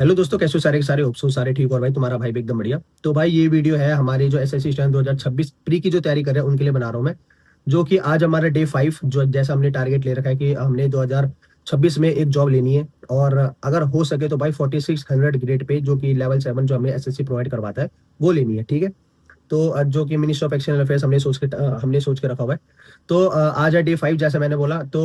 Hello दोस्तों, कैसे हो? सारे के सारे होप्स हो सारे ठीक। और भाई तुम्हारा भाई भी एकदम बढ़िया। तो भाई ये वीडियो है हमारी जो एसएससी स्टैंड 2026 प्री की जो तैयारी कर रहे हैं उनके लिए बना रहा हूँ मैं। जो कि आज हमारा डे 5, जो जैसा हमने टारगेट ले रखा है कि हमने 2026 में एक जॉब लेनी है। और अगर हो सके तो भाई 4600 ग्रेड पे, जो कि लेवल 7 जो हमें एसएससी प्रोवाइड करवाता है, वो लेनी है। ठीक है। तो जो कि मिनिस्ट्री ऑफ एक्सटर्नल अफेयर्स हमने सोच के रखा हुआ है। तो आज है डे 5, जैसे मैंने बोला। तो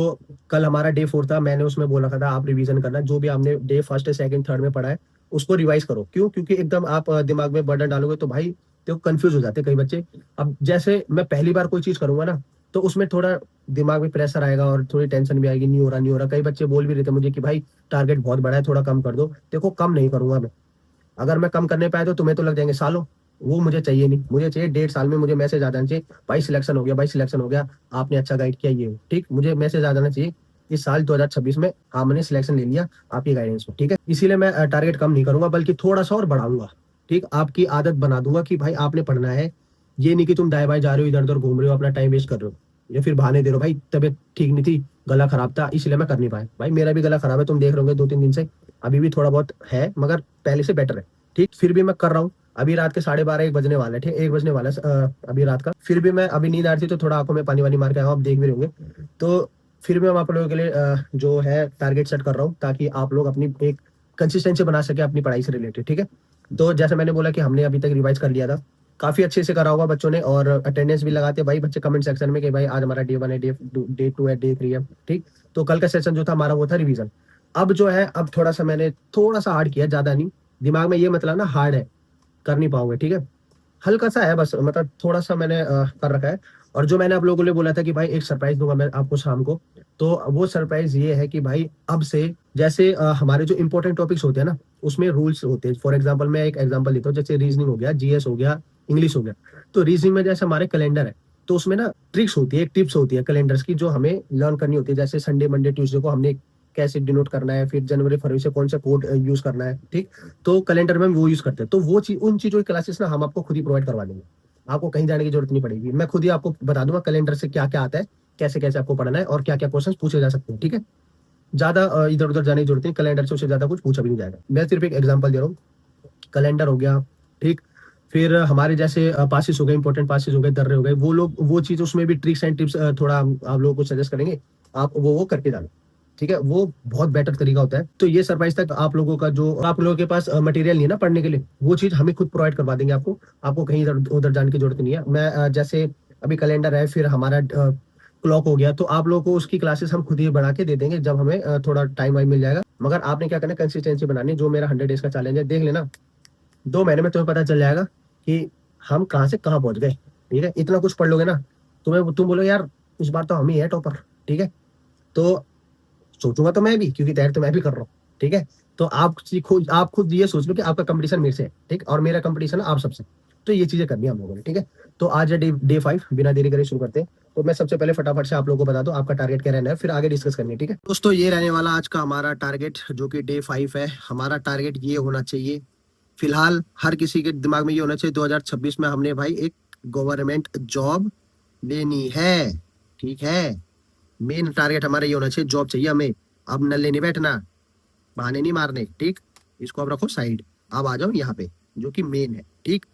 कल हमारा डे 4 था, मैंने उसमें बोला था आप रिवीजन करना, जो भी आपने डे फर्स्ट सेकंड थर्ड में पढ़ा है उसको रिवाइज करो। क्यों? क्योंकि एकदम आप दिमाग में बर्डन डालोगे तो भाई तो कंफ्यूज हो जाते हैं कई बच्चे। अब जैसे मैं पहली बार कोई चीज करूंगा ना, तो उसमें थोड़ा दिमाग में प्रेशर आएगा और थोड़ी टेंशन भी आएगी, नहीं हो रहा नहीं हो रहा। कई बच्चे बोल भी रहे थे मुझे कि भाई टारगेट बहुत बड़ा है, थोड़ा कम कर दो। देखो, कम नहीं करूंगा मैं। अगर मैं कम करने पाया तो तुम्हें तो लग जाएंगे सालों। वो मुझे चाहिए नहीं, मुझे चाहिए 1.5 साल में मुझे मैसेज आ जाना चाहिए, भाई सिलेक्शन हो गया, भाई सिलेक्शन हो गया, आपने अच्छा गाइड किया, ये ठीक। मुझे मैसेज आ जाना चाहिए इस साल 2026 में हाँ मैंने सिलेक्शन ले लिया आपकी गाइडेंस में। ठीक है, इसीलिए मैं टारगेट कम नहीं करूंगा, बल्कि थोड़ा सा और बढ़ाऊंगा। ठीक, आपकी आदत बना दूंगा कि भाई आपने पढ़ना है। ये नहीं कि तुम दाएं बाएं जा रहे हो, इधर उधर घूम रहे हो, अपना टाइम वेस्ट कर रहे हो, या फिर बहाने दे रहे हो भाई तबीयत ठीक नहीं थी, गला खराब था इसलिए मैं कर नहीं पाया। भाई मेरा भी गला खराब है, तुम देख रहे होगे 2-3 दिन से। अभी भी थोड़ा बहुत है, मगर पहले से बेटर है। ठीक, फिर भी मैं कर रहा हूँ। अभी रात के 12:30 1 बजने वाला है। ठीक, 1 बजने वाला है अभी रात का। फिर भी मैं, अभी नींद आ रही थी तो थोड़ा आंखों में पानी वानी मार के आया हूं, आप देख भी रहोगे। तो फिर भी मैं आप लोगों के लिए जो है टारगेट सेट कर रहा हूँ, ताकि आप लोग अपनी एक कंसिस्टेंसी बना सके अपनी पढ़ाई से रिलेटेड। ठीक है। तो जैसे मैंने बोला कि हमने अभी तक रिवाइज कर लिया था, काफी अच्छे से करा होगा बच्चों ने, और अटेंडेंस भी लगाते हैं भाई बच्चे कमेंट सेक्शन में कि भाई आज हमारा डे 1 है, डे 2 है, डे 3 है। ठीक, तो कल का सेशन जो था हमारा वो था रिवीजन। अब जो है, अब थोड़ा सा मैंने थोड़ा सा हार्ड किया, ज्यादा नहीं। दिमाग में ये मतलब ना हार्ड है, कर नहीं पाओगे। ठीक है, हल्का सा है बस, मतलब थोड़ा सा मैंने कर रखा है। और जो मैंने आप लोगों को लिए बोला था कि भाई एक सरप्राइज दूंगा मैं आपको शाम को, तो वो सरप्राइज ये है कि भाई अब से जैसे हमारे जो इंपॉर्टेंट टॉपिक्स होते हैं ना, उसमें रूल्स होते हैं। फॉर एग्जाम्पल मैं एक एग्जाम्पल देता हूँ, जैसे रीजनिंग हो गया, जीएस हो गया, इंग्लिश हो गया। तो रीजनिंग में जैसे हमारे कैलेंडर है, तो उसमें ना ट्रिक्स होती है, टिप्स होती है कैलेंडर्स की, जो हमें लर्न करनी होती है। जैसे संडे मंडे ट्यूसडे को हमने कैसे डिनोट करना है, फिर जनवरी फरवरी से कौन सा कोड यूज करना है। ठीक, तो कैलेंडर में हम वो यूज करते हैं। तो वो चीज, उन चीजों की क्लासेस ना हम आपको खुद ही प्रोवाइड करवा देंगे। आपको कहीं जाने की जरूरत नहीं पड़ेगी, मैं खुद ही आपको बता दूंगा कैलेंडर से क्या क्या आता है, कैसे कैसे आपको पढ़ना है, और क्या क्या क्वेश्चन पूछे जा सकते हैं। ठीक है, ज्यादा इधर उधर जाने की जरूरत नहीं, कैलेंडर से उससे ज्यादा कुछ पूछा भी नहीं जाएगा। मैं सिर्फ एक एग्जाम्पल दे रहा हूँ। कैलेंडर हो गया। ठीक, फिर हमारे जैसे पासिस हो गए, इंपॉर्टेंट पासिस हो गए, दर्रे हो गए, वो लोग वो चीज, उसमें भी ट्रिक्स एंड टिप्स थोड़ा आप लोगों को सजेस्ट करेंगे। आप वो करके जाना। ठीक है, वो बहुत बेटर तरीका होता है। तो ये सरप्राइज तक आप लोगों का, जो आप लोगों के पास मटेरियल नहीं है ना पढ़ने के लिए, वो चीज हमें खुद प्रोवाइड करवा देंगे आपको। आपको कहीं इधर उधर जाने की जरूरत नहीं है। मैं जैसे अभी कैलेंडर है, फिर हमारा क्लॉक हो गया, तो आप लोगों को उसकी क्लासेस हम खुद ही बढ़ा के दे देंगे जब हमें थोड़ा टाइम वाइम मिल जाएगा। मगर आपने क्या करना है, कंसिस्टेंसी बनानी है। जो मेरा 100 डेज का चैलेंज है, देख लेना 2 महीने में तुम्हें पता चल जाएगा कि हम कहाँ से कहाँ पहुंच गए। ठीक है, इतना कुछ पढ़ लोगे ना, तुम बोलोगे यार इस बार तो हम ही है टॉपर। ठीक है, तो सोचूंगा तो मैं भी, क्योंकि तैयारी तो मैं भी कर रहा हूँ। ठीक है, तो आप खुद ये सोच लो कि आपका कंपटीशन मेरे से है, ठीक, और मेरा कंपटीशन आप सबसे। तो ये चीजें करनी है हम लोगों ने। ठीक है, तो आज है डे 5, बिना देरी करे शुरू करते हैं। तो मैं सबसे पहले फटाफट से आप लोगों को बता दूं आपका टारगेट क्या रहना है, फिर आगे डिस्कस करनी है। ठीक है दोस्तों, ये रहने वाला आज का हमारा टारगेट, जो कि डे 5 है। हमारा टारगेट ये होना चाहिए, फिलहाल हर किसी के दिमाग में ये होना चाहिए, 2026 में हमने भाई एक गवर्नमेंट जॉब लेनी है। ठीक है, मेन टारगेट हमारा ये होना चाहिए, जॉब चाहिए हमें। अब नल्ले नहीं बैठना, बहाने नहीं मारने। ठीक, इसको अब रखो साइड, अब आ जाओ यहाँ पे जो कि मेन है। ठीक,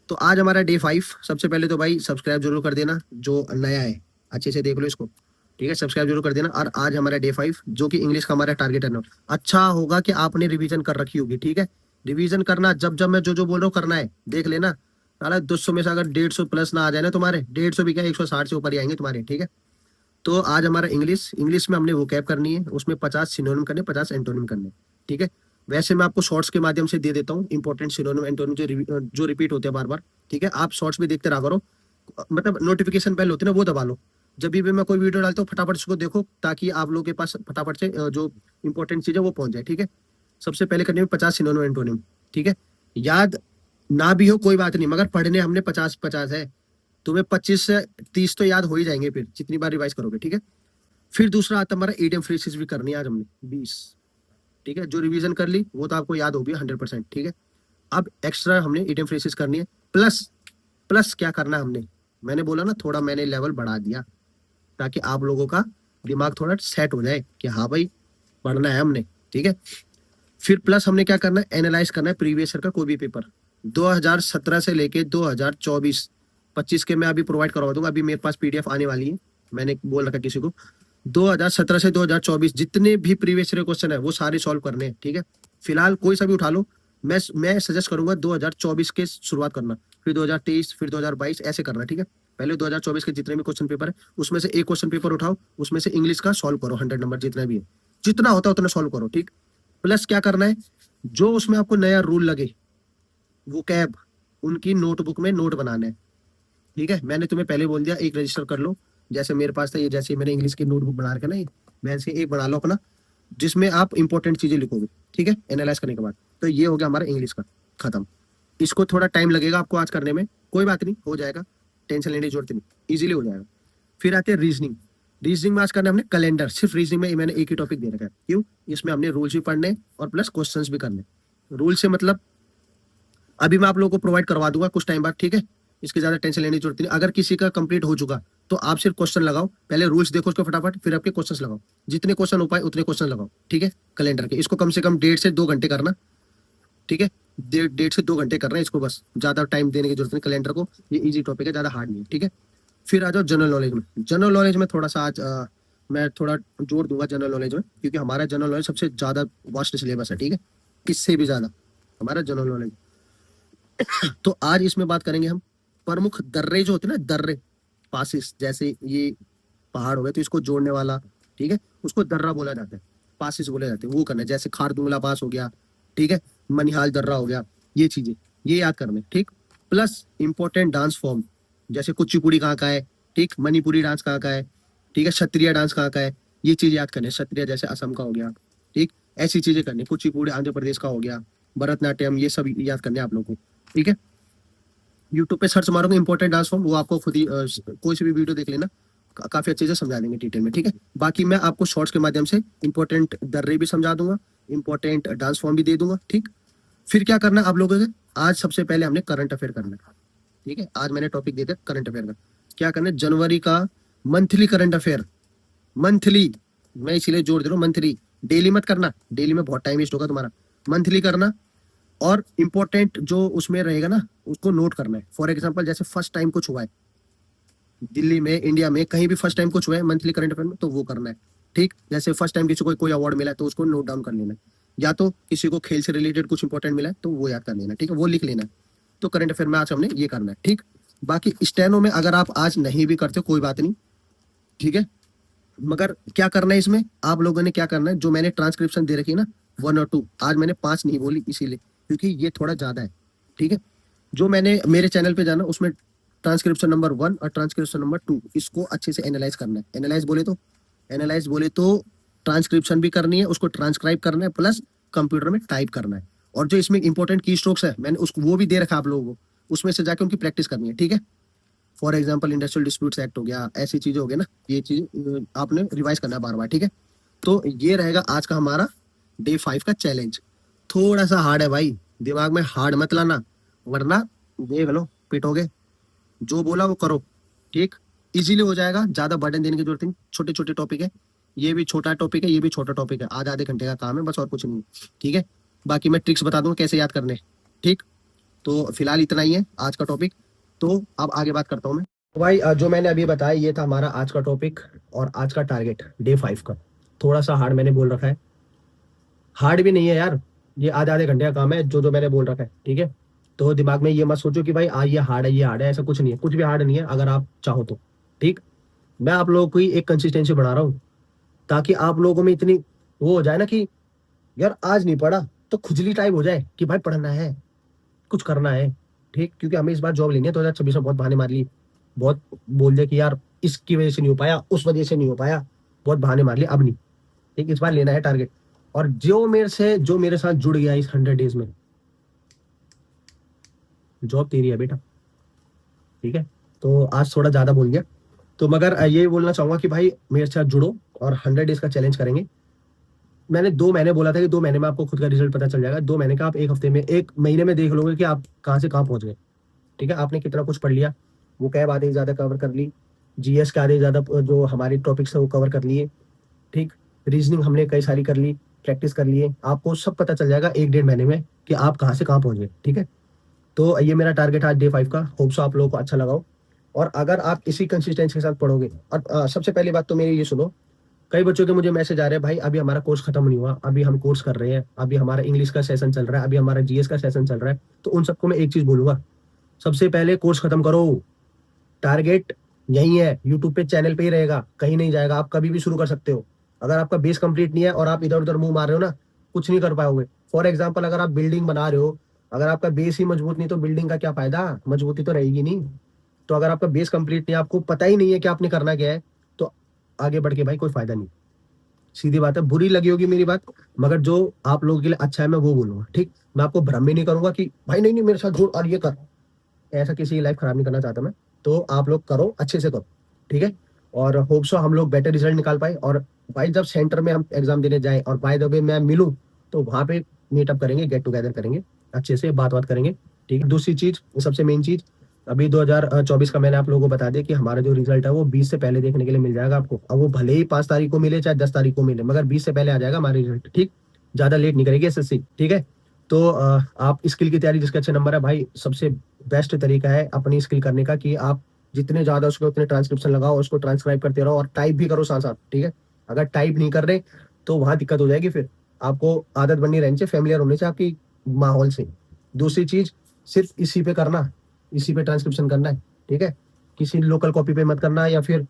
तो आज हमारा डे 5। सबसे पहले तो भाई सब्सक्राइब जरूर कर देना, जो नया है अच्छे से देख लो इसको। ठीक है, सब्सक्राइब जरूर कर देना। और आज हमारा डे 5, जो कि इंग्लिश का हमारा टारगेट है ना, अच्छा होगा कि आपने रिवीजन कर रखी होगी। ठीक है, रिवीजन करना, जब जब मैं जो जो बोल रहा हूँ करना है, देख लेना। साला 200 में से अगर 150 प्लस ना आ जाए ना तुम्हारे, 150 भी क्या, 160 से ऊपर ही आएंगे तुम्हारे। ठीक है, तो आज हमारा इंग्लिश इंग्लिश में हमने वो कैप करनी है, उसमें 50 सिनोनिम करने, 50 एंटोनिम करने। ठीक है, वैसे मैं आपको शॉर्ट्स के माध्यम से दे देता हूँ इंपॉर्टेंट सिनोनिम एंटोनिम जो रिपीट होते हैं बार बार। ठीक है, आप शॉर्ट्स में देखते रहा करो, मतलब नोटिफिकेशन बेल होती है ना, वो दबा लो। जब भी मैं कोई वीडियो डालता हूँ फटाफट उसको देखो, ताकि आप लोगों के पास फटाफट से जो इंपॉर्टेंट चीज है वो पहुंच जाए। ठीक है, सबसे पहले करने में 50 सिनोनिम एंटोनिम। ठीक है, याद ना भी हो कोई बात नहीं, मगर पढ़ने हमने 50-50 है। तुम्हें 25 से 30 तो याद हो ही जाएंगे फिर जितनी बार रिवाइज करोगे। ठीक है, फिर दूसरा आता है हमारा ईडियम फ्रेजेस भी करनी है आज हमने 20। ठीक है, जो रिवीजन कर ली वो तो आपको याद होगी 100%। ठीक है, अब एक्स्ट्रा हमने ईडियम फ्रेजेस करनी है, प्लस प्लस क्या करना है हमने, मैंने बोला ना थोड़ा मैंने लेवल बढ़ा दिया, ताकि आप लोगों का दिमाग थोड़ा सेट हो जाए कि हाँ भाई पढ़ना है हमने। ठीक है, फिर प्लस हमने क्या करना है, एनालाइज करना है प्रीवियस ईयर का कोई भी पेपर 2017 से लेके 2024 25 के मैं अभी प्रोवाइड करवा दूंगा। अभी मेरे पास पीडीएफ आने वाली है, मैंने बोल रखा किसी को 2017 से 2024 जितने भी प्रीवियस ईयर क्वेश्चन है वो सारे सॉल्व करने हैं, ठीक है। फिलहाल कोई सा भी उठा लो, मैं सजेस्ट करूंगा 2024 के शुरुआत करना, फिर 2023, फिर 2022 ऐसे करना, ठीक है। पहले 2024 के जितने भी क्वेश्चन पेपर है उसमें से एक क्वेश्चन पेपर उठाओ, उसमें से इंग्लिश का सॉल्व करो 100 नंबर जितना भी है, जितना होता है उतना सॉल्व करो, ठीक। प्लस क्या करना है, जो उसमें आपको नया रूल लगे वो कैब उनकी नोटबुक में नोट बनाना है, ठीक है। मैंने तुम्हें पहले बोल दिया एक रजिस्टर कर लो, जैसे मेरे पास था ये, जैसे मैंने इंग्लिश की नोटबुक बना रखा ना ये, वैसे एक बना लो अपना, जिसमें आप इंपॉर्टेंट चीजें लिखोगे, ठीक है, एनालाइज करने के बाद। तो ये हो गया हमारा इंग्लिश का खत्म। इसको थोड़ा टाइम लगेगा आपको आज करने में, कोई बात नहीं, हो जाएगा, टेंशन लेने की जरूरत नहीं, इजीली हो जाएगा। फिर आते हैं रीजनिंग। रीजनिंग में आज करना है हमने कैलेंडर, सिर्फ रीजनिंग में मैंने एक ही टॉपिक दे रखा है, क्यों, इसमें हमने रूल्स भी पढ़ने हैं और प्लस क्वेश्चंस भी करने। रूल से मतलब अभी मैं आप लोगों को प्रोवाइड करवा दूंगा कुछ टाइम बाद, ठीक है, इसकी ज्यादा टेंशन लेने की जरूरत नहीं। अगर किसी का कंप्लीट हो चुका तो आप सिर्फ क्वेश्चन लगाओ, पहले रूल्स देखो उसको फटाफट, फिर आपके क्वेश्चंस लगाओ, जितने क्वेश्चन हो पाए उतने क्वेश्चन लगाओ, ठीक है। कैलेंडर के इसको कम से कम 1.5 से 2 घंटे करना, ठीक है, 1.5 से 2 घंटे करना है इसको, बस ज्यादा टाइम देने की जरूरत नहीं कैलेंडर को, ये इजी टॉपिक है, ज्यादा हार्ड नहीं है, ठीक है। फिर आ जाओ जनरल नॉलेज में। जनरल नॉलेज में थोड़ा सा आज मैं थोड़ा जोर दूंगा जनरल नॉलेज में, क्योंकि हमारा जनरल नॉलेज सबसे ज्यादा वास्ट सिलेबस है, ठीक है, इससे भी ज्यादा हमारा जनरल नॉलेज। तो आज इसमें बात करेंगे हम प्रमुख दर्रे जो होते हैं ना, दर्रे पासिस, जैसे ये पहाड़ हो गए तो इसको जोड़ने वाला, ठीक है, उसको दर्रा बोला जाता है, पासिस बोले जाते हैं, वो करना है। जैसे खारदुंगला पास हो गया, ठीक है, मनिहाल दर्रा हो गया, ये चीजें ये याद करने, ठीक। प्लस इंपॉर्टेंट डांस फॉर्म, जैसे कुचिपुड़ी कहाँ का है, ठीक, मणिपुरी डांस कहाँ का है, ठीक है, क्षत्रिय डांस कहाँ का है, ये चीज याद करने। क्षत्रिय जैसे असम का हो गया, ठीक, ऐसी चीजें करनी। कुचिपुड़ी आंध्र प्रदेश का हो गया, भरतनाट्यम, ये सब याद करने आप लोगों को, ठीक है। यूट्यूब पे सर्च मारोगे इंपॉर्टेंट डांस फॉर्म, वो आपको खुद ही कोई सी भी वीडियो देख लेना, काफी अच्छे से समझा देंगे डिटेल में, ठीक है। बाकी मैं आपको शॉर्ट्स के माध्यम से इंपॉर्टेंट दर्रे भी समझा दूंगा, इंपॉर्टेंट डांस फॉर्म भी दे दूंगा, ठीक। फिर क्या करना है आप लोगों से, आज सबसे पहले हमने करंट अफेयर करना है, ठीक है। आज मैंने टॉपिक दे दिया करंट अफेयर का, क्या करना है, जनवरी का मंथली करंट अफेयर, मंथली, मैं इसीलिए जोर दे रहा हूँ मंथली, डेली मत करना, डेली में बहुत टाइम वेस्ट होगा तुम्हारा, मंथली करना। और इम्पोर्टेंट जो उसमें रहेगा ना उसको नोट करना है। फॉर एग्जांपल जैसे फर्स्ट टाइम कुछ हुआ है दिल्ली में, इंडिया में कहीं भी फर्स्ट टाइम कुछ हुआ है मंथली करंट अफेयर में, तो वो करना है, ठीक। जैसे फर्स्ट टाइम किसी को कोई अवार्ड मिला है तो उसको नोट डाउन कर लेना है, या तो किसी को खेल से रिलेटेड कुछ इंपॉर्टेंट मिला है तो वो याद कर लेना, ठीक है, वो लिख लेना है। तो करंट अफेयर में आज हमने ये करना है, ठीक। बाकी स्टेनो में अगर आप आज नहीं भी करते कोई बात नहीं, ठीक है, मगर क्या करना है इसमें आप लोगों ने, क्या करना है, जो मैंने ट्रांसक्रिप्शन दे रखी है ना 1 और 2, आज मैंने 5 नहीं बोली इसीलिए क्योंकि ये थोड़ा ज्यादा है, ठीक है। जो मैंने मेरे चैनल पे जाना उसमें ट्रांसक्रिप्शन नंबर 1 और ट्रांसक्रिप्शन नंबर 2 इसको अच्छे से एनालाइज करना है। एनालाइज बोले तो ट्रांसक्रिप्शन भी करनी है, उसको ट्रांसक्राइब करना है, प्लस कंप्यूटर में टाइप करना है। और जो इसमें इंपॉर्टेंट की स्ट्रोक्स है मैंने उसको वो भी दे रखा आप लोगों को, उसमें से जाके उनकी प्रैक्टिस करनी है, ठीक है। For example industrial disputes act हो गया, ऐसी चीजें हो गई ना, ये चीज आपने रिवाइज करना है बार बार, ठीक है। तो ये रहेगा आज का हमारा डे 5 का चैलेंज। थोड़ा सा हार्ड है भाई, दिमाग में हार्ड मत लाना, वरना देख लो पिटोगे। जो बोला वो करो, ठीक, इजीली हो जाएगा, ज्यादा बर्डन देने की जरूरत नहीं, छोटे छोटे टॉपिक है, ये भी छोटा टॉपिक है, ये भी छोटा टॉपिक है, आधे घंटे का काम है बस, और कुछ नहीं, ठीक है। बाकी मैं ट्रिक्स बता दूंगा कैसे याद करने, ठीक। तो फिलहाल इतना ही है आज का टॉपिक, तो अब आगे बात करता हूँ मैं। तो भाई जो मैंने अभी बताया ये था हमारा आज का टॉपिक और आज का टारगेट डे 5 का। थोड़ा सा हार्ड मैंने बोल रखा है, हार्ड भी नहीं है यार, ये आधे आधे घंटे का काम है जो जो मैंने बोल रखा है, ठीक है। तो दिमाग में ये मत सोचो कि भाई ये हार्ड है ये हार्ड है, ऐसा कुछ नहीं है, कुछ भी हार्ड नहीं है अगर आप चाहो तो, ठीक। मैं आप लोगों को ही एक कंसिस्टेंसी बना रहा हूँ ताकि आप लोगों में इतनी वो हो जाए ना कि यार आज नहीं पढ़ा तो खुजली टाइप हो जाए कि भाई पढ़ना है, कुछ करना है, ठीक। क्योंकि हमें इस बार जॉब लेनी है, 2026 में बहुत बहाने मार लिए, बहुत बोल दिया कि यार इसकी वजह से नहीं हो पाया, उस वजह से नहीं हो पाया, बहुत बहाने मार लिए, अब नहीं, ठीक। इस बार लेना है टारगेट। और जो मेरे साथ जुड़ गया इस 100 डेज में, जॉब तेरी है बेटा, ठीक है। तो आज थोड़ा ज्यादा बोल गया, तो मगर ये बोलना चाहूंगा कि भाई मेरे साथ जुड़ो और 100 डेज का चैलेंज करेंगे। मैंने 2 महीने बोला था कि 2 महीने में आपको खुद का रिजल्ट पता चल जाएगा, 2 महीने का आप 1 हफ्ते में 1 महीने में देख लोगे कि आप कहाँ से कहाँ पहुंच गए, ठीक है। आपने कितना कुछ पढ़ लिया, वो कैब आधे से ज्यादा कवर कर ली, जीएस के आधे ज्यादा जो हमारे टॉपिक्स है वो कवर कर लिए, ठीक। रीजनिंग हमने कई सारी कर ली, प्रैक्टिस कर लिए, आपको सब पता चल जाएगा 1-1.5 महीने में कि आप कहाँ से कहाँ पहुंचे। ठीक है, तो ये मेरा टारगेट आज डे 5 का। होप सो आप लोगों को अच्छा लगा हो। और अगर आप इसी कंसिस्टेंसी के साथ पढ़ोगे, और सबसे पहली बात तो मेरी ये सुनो, कई बच्चों के मुझे मैसेज आ रहे हैं, भाई अभी हमारा कोर्स खत्म नहीं हुआ, अभी हम कोर्स कर रहे हैं, अभी हमारा इंग्लिश का सेशन चल रहा है, अभी हमारा जीएस का सेशन चल रहा है। तो उन सबको मैं एक चीज बोलूंगा, सबसे पहले कोर्स खत्म करो। टारगेट यही है, यूट्यूब पे चैनल पे ही रहेगा, कहीं नहीं जाएगा। आप कभी भी शुरू कर सकते हो। अगर आपका बेस कंप्लीट नहीं है और आप इधर उधर मुंह मार रहे हो ना, कुछ नहीं कर पाओगे। फॉर एग्जाम्पल, अगर आप बिल्डिंग बना रहे हो, अगर आपका बेस ही मजबूत नहीं, तो बिल्डिंग का क्या फायदा, मजबूती तो रहेगी नहीं। तो अगर आपका बेस कंप्लीट नहीं है, आपको पता ही नहीं है कि आपने करना क्या है, तो आगे बढ़ के भाई कोई फायदा नहीं। सीधी बात है, बुरी लगी होगी मेरी बात, मगर जो आप लोगों के लिए अच्छा है मैं वो बोलूंगा। ठीक, मैं आपको भ्रम में नहीं करूंगा कि भाई नहीं नहीं मेरे साथ जोड़ और ये कर। ऐसा किसी की लाइफ खराब नहीं करना चाहता मैं। तो आप लोग करो, अच्छे से करो। ठीक है, और होप सो हम लोग बेटर रिजल्ट निकाल पाए। और भाई जब सेंटर में हम एग्जाम देने जाए और बाय द वे मैं मिलूं, तो वहां पे मीटअप करेंगे, गेट टुगेदर करेंगे, अच्छे से बात करेंगे। ठीक है, दूसरी चीज, सबसे मेन चीज, अभी 2024 का मैंने आप लोगों को बता दिया कि हमारा जो रिजल्ट है वो 20 से पहले देखने के लिए मिल जाएगा आपको। अब वो भले ही 5 तारीख को मिले चाहे 10 तारीख को मिले, मगर 20 से पहले आ जाएगा हमारा रिजल्ट। ठीक, ज्यादा लेट नहीं करेगी एसएससी। ठीक है, तो आप स्किल की तैयारी, जिसके अच्छे नंबर है भाई, सबसे बेस्ट तरीका है अपनी स्किल करने का कि आप जितने ज्यादा उसको उतने ट्रांसक्रिप्शन लगाओ, उसको ट्रांसक्राइब करते रहो और टाइप भी करो साथ साथ। ठीक है, अगर टाइप नहीं कर रहे तो वहां दिक्कत हो जाएगी। फिर आपको आदत बननी रहनी चाहिए, फेमिलियर होने चाहिए आपकी माहौल से। दूसरी चीज, सिर्फ इसी पे करना, इसी पे ट्रांसक्रिप्शन करना है। ठीक है, किसी लोकल कॉपी पे मत करना, या फिर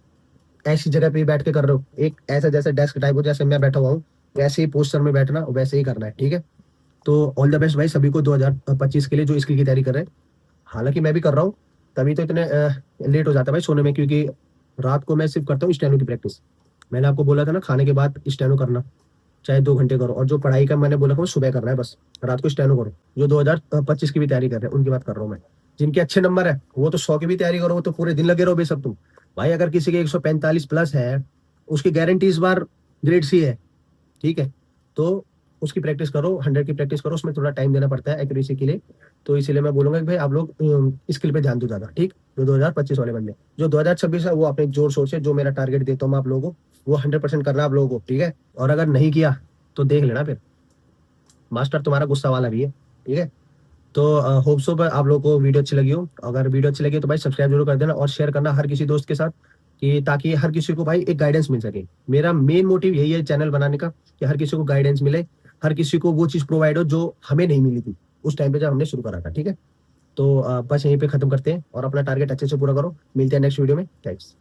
ऐसी जगह पे बैठ के कर रहे हो, एक ऐसा जैसे डेस्क टाइप हो, जैसे मैं बैठा हुआ हूँ वैसे ही पोस्टर में बैठना, वैसे ही करना है। ठीक है, तो ऑल द बेस्ट भाई सभी को 2025 के लिए जो इसके की तैयारी कर रहे हैं। हालांकि मैं भी कर रहा हूँ, तभी तो इतने लेट हो जाता है भाई सोने में, क्योंकि रात को मैं सिर्फ करता हूँ स्टेनो की प्रैक्टिस। मैंने आपको बोला था ना, खाने के बाद स्टेनो करना, चाहे 2 घंटे करो। और जो पढ़ाई का मैंने बोला था वो सुबह करना है, बस रात को स्टेनो करो। जो 2025 की भी तैयारी कर रहे हैं उनकी बात कर रहा हूँ मैं। जिनके अच्छे नंबर है वो तो 100 की भी तैयारी करो, वो तो पूरे दिन लगे रहो बेशक तुम। भाई अगर किसी के 145 प्लस है, उसकी गारंटी इस बार ग्रेड सी है। ठीक है, तो उसकी प्रैक्टिस करो, 100 की प्रैक्टिस करो, उसमें थोड़ा टाइम देना पड़ता है एक्यूरेसी के लिए। तो इसीलिए मैं बोलूंगा कि भाई आप लोग स्किल पे ध्यान दो ज्यादा। ठीक, जो 2025 वाले बंदे, जो 2026 है वो अपने जोर शोर से, जो मेरा टारगेट देता हूँ मैं आप लोगों को, वो 100% करना है आप लोगों को। ठीक है, और अगर नहीं किया तो देख लेना फिर, मास्टर तुम्हारा गुस्सा वाला भी है। ठीक है, तो होप सो आप लोगों को वीडियो अच्छी लगी हो। अगर वीडियो अच्छी लगी तो भाई सब्सक्राइब जरूर कर देना और शेयर करना हर किसी दोस्त के साथ, कि ताकि हर किसी को भाई एक गाइडेंस मिल सके। मेरा मेन मोटिव यही है चैनल बनाने का, कि हर किसी को गाइडेंस मिले, हर किसी को वो चीज प्रोवाइड हो जो हमें नहीं मिली थी उस टाइम पे जब हमने शुरू करा था। ठीक है, तो बस यहीं पे खत्म करते हैं और अपना टारगेट अच्छे से पूरा करो। मिलते हैं नेक्स्ट वीडियो में। थैंक्स।